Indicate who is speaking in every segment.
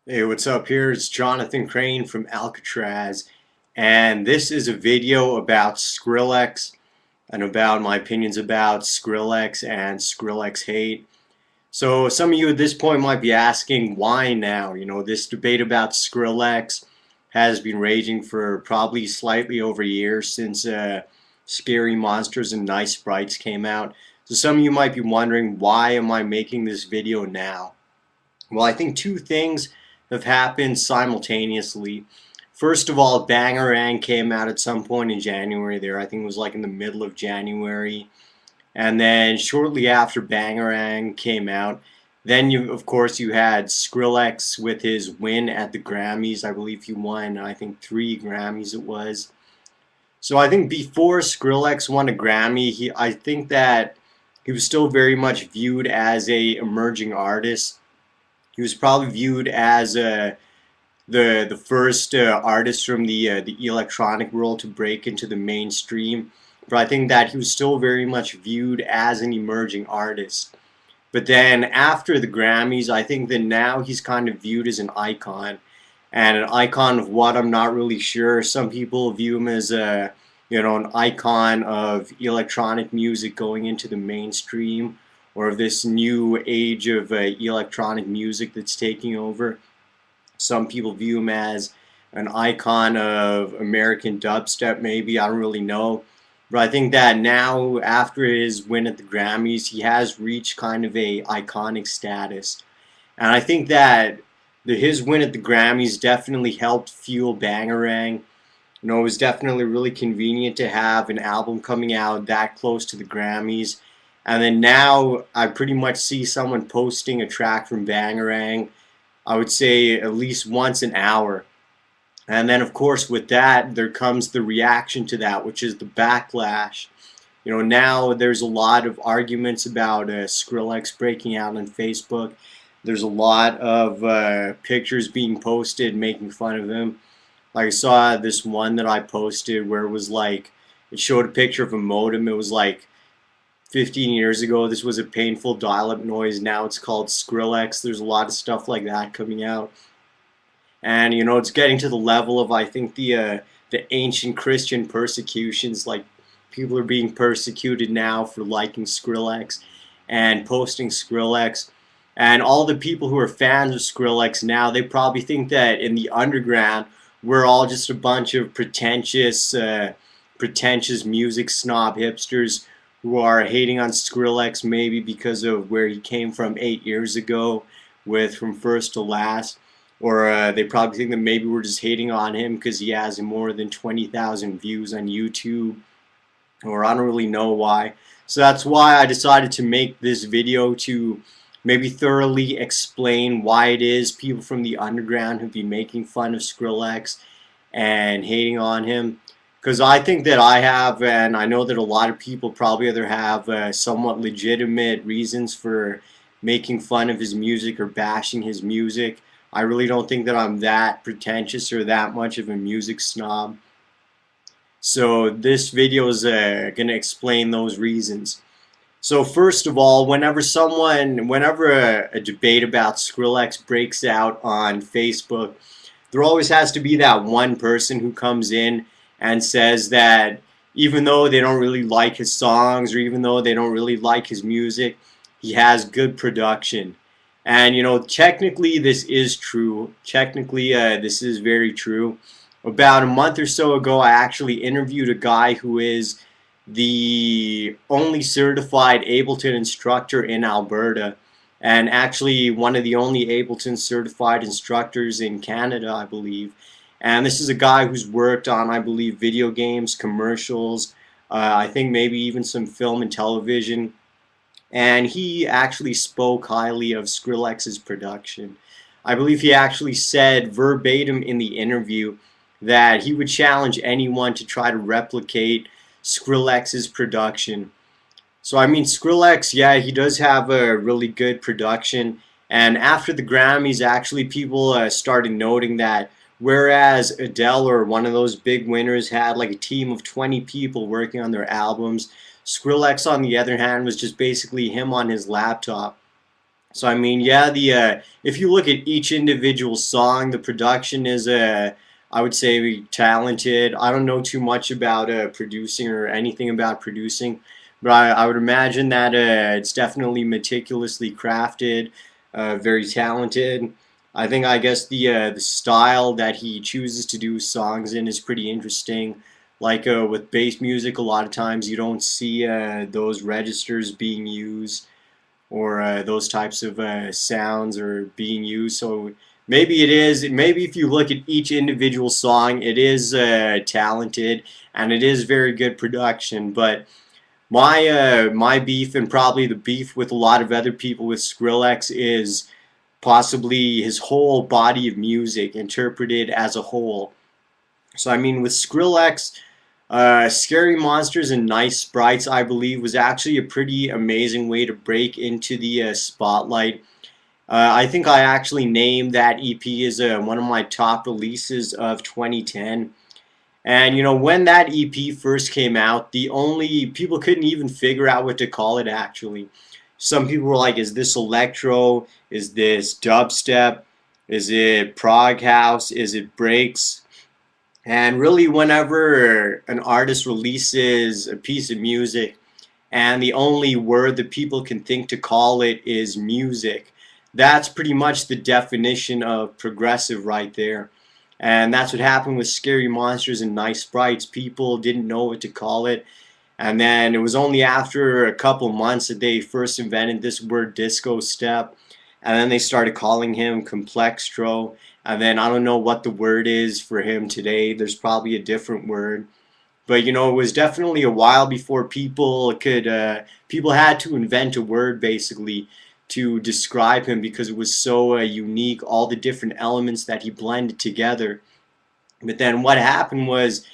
Speaker 1: Hey, what's up? Here it's Jonathan Crane from Alcatraz, and this is a video about Skrillex and about my opinions about Skrillex and Skrillex hate. So, some of you at this point might be asking, why now? This debate about Skrillex has been raging for probably slightly over a year since Scary Monsters and Nice Sprites came out. So, some of you might be wondering, why am I making this video now? Well, I think two things have happened simultaneously. First of all, Bangarang came out at some point in January there. I think it was like in the middle of January. And then shortly after Bangarang came out, then of course, you had Skrillex with his win at the Grammys. I believe he won, I think 3 Grammys it was. So I think before Skrillex won a Grammy, I think that he was still very much viewed as a emerging artist. He was probably viewed as the first artist from the electronic world to break into the mainstream. But I think that he was still very much viewed as an emerging artist. But then after the Grammys, I think that now he's kind of viewed as an icon, and an icon of what I'm not really sure. Some people view him as a an icon of electronic music going into the mainstream, or of this new age of electronic music that's taking over. Some people view him as an icon of American dubstep, maybe. I don't really know. But I think that now, after his win at the Grammys, he has reached kind of a iconic status. And I think that his win at the Grammys definitely helped fuel Bangarang. It was definitely really convenient to have an album coming out that close to the Grammys. And then now I pretty much see someone posting a track from Bangarang, I would say at least once an hour. And then, of course, with that, there comes the reaction to that, which is the backlash. Now there's a lot of arguments about Skrillex breaking out on Facebook. There's a lot of pictures being posted making fun of him. Like I saw this one that I posted where it was like, it showed a picture of a modem. It was like 15 years ago, this was a painful dial-up noise. Now it's called Skrillex. There's a lot of stuff like that coming out. And it's getting to the level of, I think, the ancient Christian persecutions. Like, people are being persecuted now for liking Skrillex and posting Skrillex. And all the people who are fans of Skrillex now, they probably think that in the underground, we're all just a bunch of pretentious music snob hipsters who are hating on Skrillex maybe because of where he came from 8 years ago with From First to Last. Or they probably think that maybe we're just hating on him because he has more than 20,000 views on YouTube. Or I don't really know why. So that's why I decided to make this video, to maybe thoroughly explain why it is people from the underground have been making fun of Skrillex and hating on him. Because I think that I have, and I know that a lot of people probably either have somewhat legitimate reasons for making fun of his music or bashing his music. I really don't think that I'm that pretentious or that much of a music snob. So this video is going to explain those reasons. So first of all, whenever a debate about Skrillex breaks out on Facebook, there always has to be that one person who comes in and says that even though they don't really like his songs, or even though they don't really like his music, he has good production. And technically this is true. Technically, this is very true. About a month or so ago, I actually interviewed a guy who is the only certified Ableton instructor in Alberta, and actually one of the only Ableton certified instructors in Canada, I believe. And this is a guy who's worked on, I believe, video games, commercials, I think maybe even some film and television. And he actually spoke highly of Skrillex's production. I believe he actually said verbatim in the interview that he would challenge anyone to try to replicate Skrillex's production. So I mean, Skrillex, yeah, he does have a really good production. And after the Grammys, actually, people started noting that whereas Adele, or one of those big winners, had like a team of 20 people working on their albums, Skrillex, on the other hand, was just basically him on his laptop. So I mean, yeah, the if you look at each individual song, the production is I would say talented. I don't know too much about producing or anything about producing, but I would imagine that it's definitely meticulously crafted, very talented. I think I guess the style that he chooses to do songs in is pretty interesting. Like with bass music, a lot of times you don't see those registers being used or those types of sounds are being used. So maybe it is. Maybe if you look at each individual song, it is talented and it is very good production. But my beef and probably the beef with a lot of other people with Skrillex is possibly his whole body of music interpreted as a whole. So I mean, with Skrillex, Scary Monsters and Nice Sprites, I believe, was actually a pretty amazing way to break into the spotlight. I think I actually named that EP as one of my top releases of 2010. And you know, when that EP first came out, the only people couldn't even figure out what to call it actually. Some people were like, is this electro? Is this dubstep? Is it prog house? Is it breaks? And really, whenever an artist releases a piece of music and the only word that people can think to call it is music, that's pretty much the definition of progressive right there. And that's what happened with Scary Monsters and Nice Sprites. People didn't know what to call it. And then it was only after a couple months that they first invented this word disco step. And then they started calling him Complextro. And then I don't know what the word is for him today. There's probably a different word. But you know, it was definitely a while before people had to invent a word basically to describe him because it was so unique, all the different elements that he blended together. But then what happened was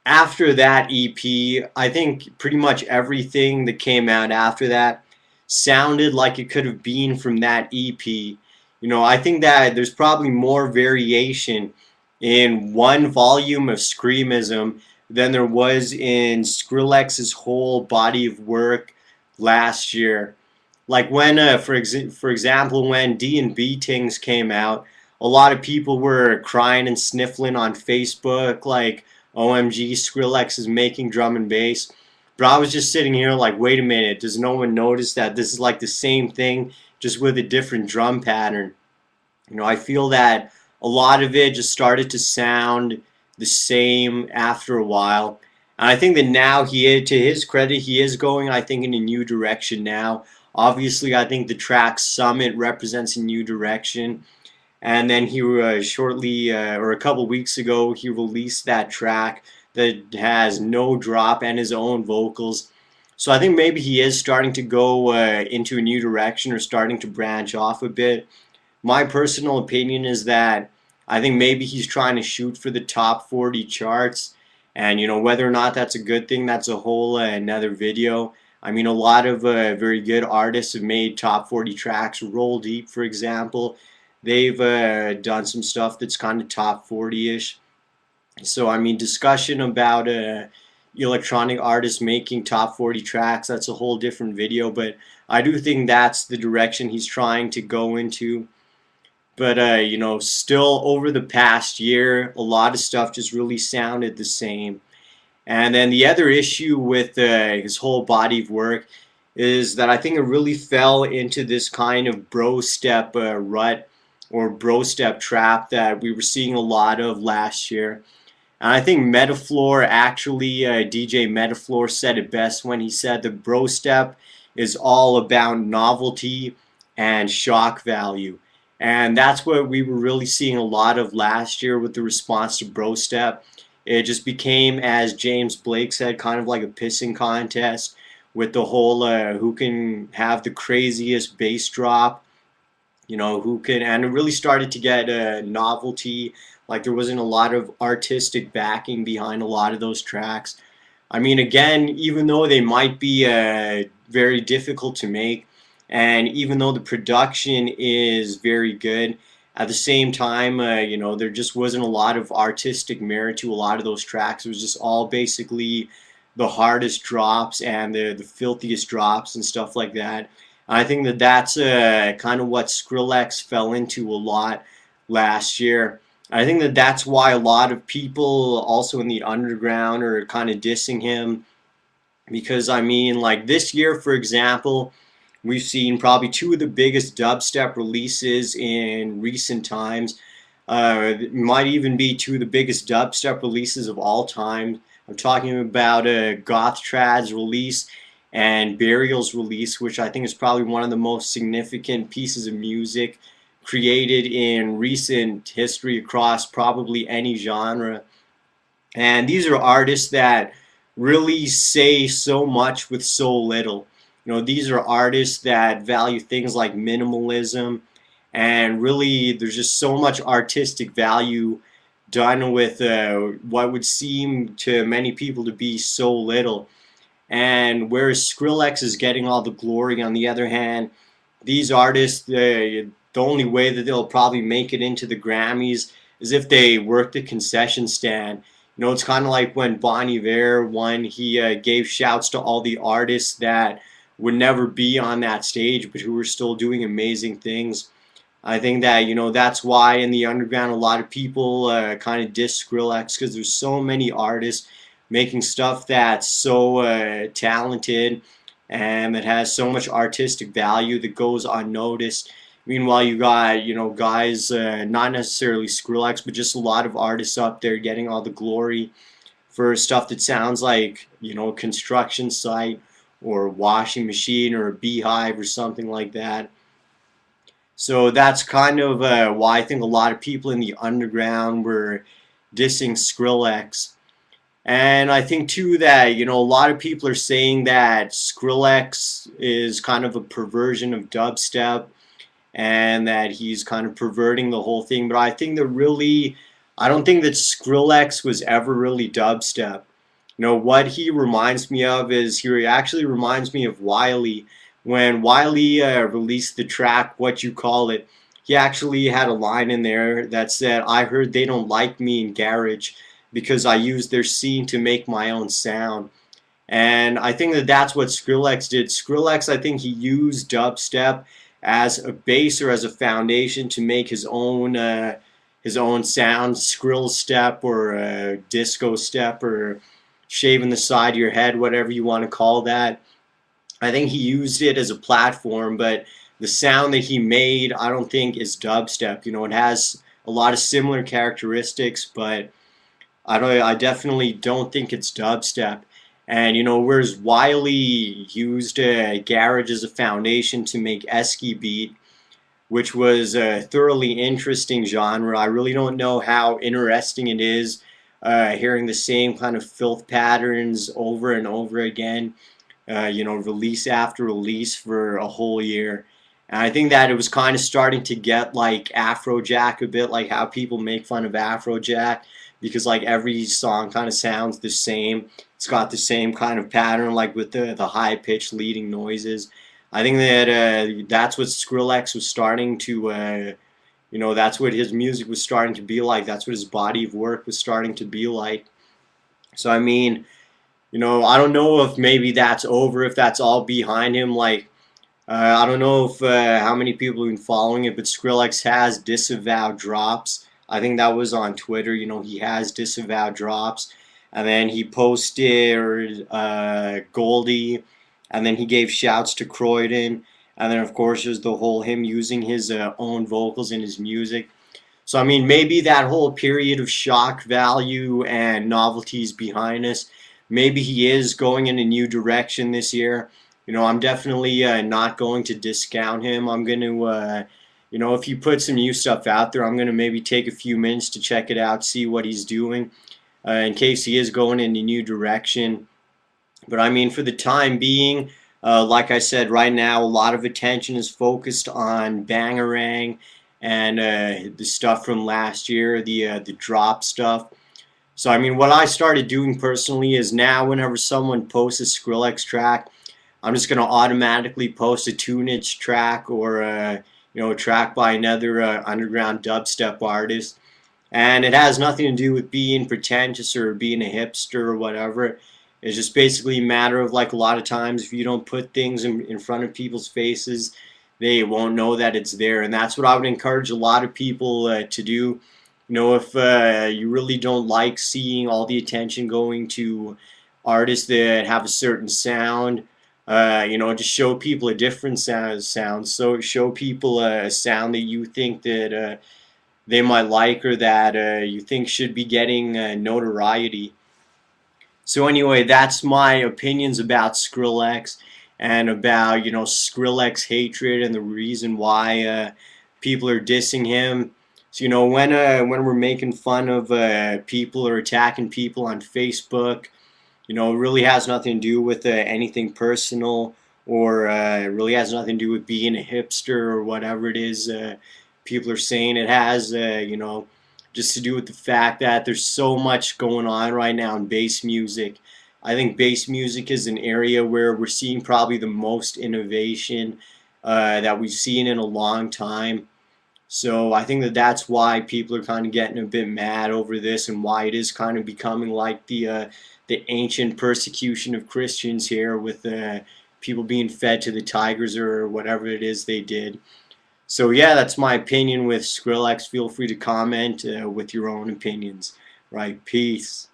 Speaker 1: after that EP, I think pretty much everything that came out after that sounded like it could have been from that EP. You know, I think that there's probably more variation in one volume of Screamism than there was in Skrillex's whole body of work last year. Like when, for example, when D and B Tings came out, a lot of people were crying and sniffling on Facebook, like, OMG, Skrillex is making drum and bass. But I was just sitting here like, wait a minute, does no one notice that this is like the same thing, just with a different drum pattern? You know, I feel that a lot of it just started to sound the same after a while. And I think that now to his credit, he is going, I think, in a new direction now. Obviously, I think the track Summit represents a new direction. And then he shortly, or a couple weeks ago, he released that track that has no drop and his own vocals. So I think maybe he is starting to go into a new direction or starting to branch off a bit. My personal opinion is that I think maybe he's trying to shoot for the top 40 charts. And, you know, whether or not that's a good thing, that's a whole another video. I mean, a lot of very good artists have made top 40 tracks. Roll Deep, for example, they've done some stuff that's kind of top 40-ish. So, I mean, discussion about electronic artists making top 40 tracks, that's a whole different video. But I do think that's the direction he's trying to go into. But, you know, still over the past year, a lot of stuff just really sounded the same. And then the other issue with his whole body of work is that I think it really fell into this kind of bro step rut or bro step trap that we were seeing a lot of last year. And I think Metafloor actually, DJ Metafloor said it best when he said the bro step is all about novelty and shock value. And that's what we were really seeing a lot of last year with the response to bro step. It just became, as James Blake said, kind of like a pissing contest with the whole who can have the craziest bass drop, you know, who can, and it really started to get novelty. Like there wasn't a lot of artistic backing behind a lot of those tracks. I mean, again, even though they might be very difficult to make, and even though the production is very good, at the same time, you know, there just wasn't a lot of artistic merit to a lot of those tracks. It was just all basically the hardest drops and the filthiest drops and stuff like that. I think that that's kind of what Skrillex fell into a lot last year. I think that that's why a lot of people also in the underground are kind of dissing him because I mean, like this year, for example, we've seen probably two of the biggest dubstep releases in recent times. Might even be two of the biggest dubstep releases of all time. I'm talking about Goth Trad's release and Burial's release, which I think is probably one of the most significant pieces of music created in recent history across probably any genre. And these are artists that really say so much with so little. You know, these are artists that value things like minimalism, and really there's just so much artistic value done with what would seem to many people to be so little. And whereas Skrillex is getting all the glory, on the other hand, these artists, the only way that they'll probably make it into the Grammys is if they work the concession stand. You know, it's kind of like when Bon Iver won, he gave shouts to all the artists that would never be on that stage, but who were still doing amazing things. I think that, you know, that's why in the underground a lot of people kind of diss Skrillex because there's so many artists making stuff that's so talented and that has so much artistic value that goes unnoticed. Meanwhile, you got, you know, guys, not necessarily Skrillex, but just a lot of artists up there getting all the glory for stuff that sounds like, you know, a construction site or a washing machine or a beehive or something like that. So that's kind of why I think a lot of people in the underground were dissing Skrillex. And I think too that, you know, a lot of people are saying that Skrillex is kind of a perversion of dubstep and that he's kind of perverting the whole thing. But I think that really, I don't think that Skrillex was ever really dubstep. You know, what he reminds me of is he actually reminds me of Wiley. When Wiley released the track What You Call It, he actually had a line in there that said, I heard they don't like me in garage because I used their scene to make my own sound. And I think that that's what Skrillex did. Skrillex, I think he used dubstep as a base or as a foundation to make his own sound, skrill step or disco step or shaving the side of your head, whatever you want to call that. I think he used it as a platform, but the sound that he made, I don't think is dubstep. You know, it has a lot of similar characteristics, but I definitely don't think it's dubstep. And you know, whereas Wiley used garage as a foundation to make Esky Beat, which was a thoroughly interesting genre. I really don't know how interesting it is hearing the same kind of filth patterns over and over again. You know, release after release for a whole year. And I think that it was kind of starting to get like Afrojack a bit, like how people make fun of Afrojack, because like every song kind of sounds the same. It's got the same kind of pattern, like with the high pitched leading noises. I think that that's what Skrillex was starting to, you know, that's what his music was starting to be like. That's what his body of work was starting to be like. So I mean, you know, I don't know if maybe that's over, if that's all behind him. Like, I don't know if how many people have been following it, but Skrillex has disavowed drops. I think that was on Twitter. You know, he has disavowed drops, and then he posted Goldie, and then he gave shouts to Croydon, and then of course there's the whole him using his own vocals in his music. So I mean, maybe that whole period of shock value and novelties behind us. Maybe he is going in a new direction this year. You know, I'm definitely not going to discount him. I'm going to, you know, if he puts some new stuff out there, I'm going to maybe take a few minutes to check it out, see what he's doing, in case he is going in a new direction. But I mean, for the time being, like I said, right now, a lot of attention is focused on Bangarang and the stuff from last year, the drop stuff. So I mean, what I started doing personally is now whenever someone posts a Skrillex track, I'm just going to automatically post a tunage track or you know, a track by another underground dubstep artist. And it has nothing to do with being pretentious or being a hipster or whatever. It's just basically a matter of, like, a lot of times if you don't put things in front of people's faces, they won't know that it's there. And that's what I would encourage a lot of people to do. If you really don't like seeing all the attention going to artists that have a certain sound, just show people a different sound. So show people a sound that you think that they might like, or that you think should be getting notoriety. So anyway, that's my opinions about Skrillex, and about Skrillex hatred and the reason why people are dissing him. So when we're making fun of people or attacking people on Facebook, it really has nothing to do with anything personal, or it really has nothing to do with being a hipster or whatever it is people are saying it has. Just to do with the fact that there's so much going on right now in bass music. I think bass music is an area where we're seeing probably the most innovation that we've seen in a long time. So I think that that's why people are kind of getting a bit mad over this, and why it is kind of becoming like the ancient persecution of Christians here, with people being fed to the tigers or whatever it is they did. So yeah, that's my opinion with Skrillex. Feel free to comment with your own opinions. Right, peace.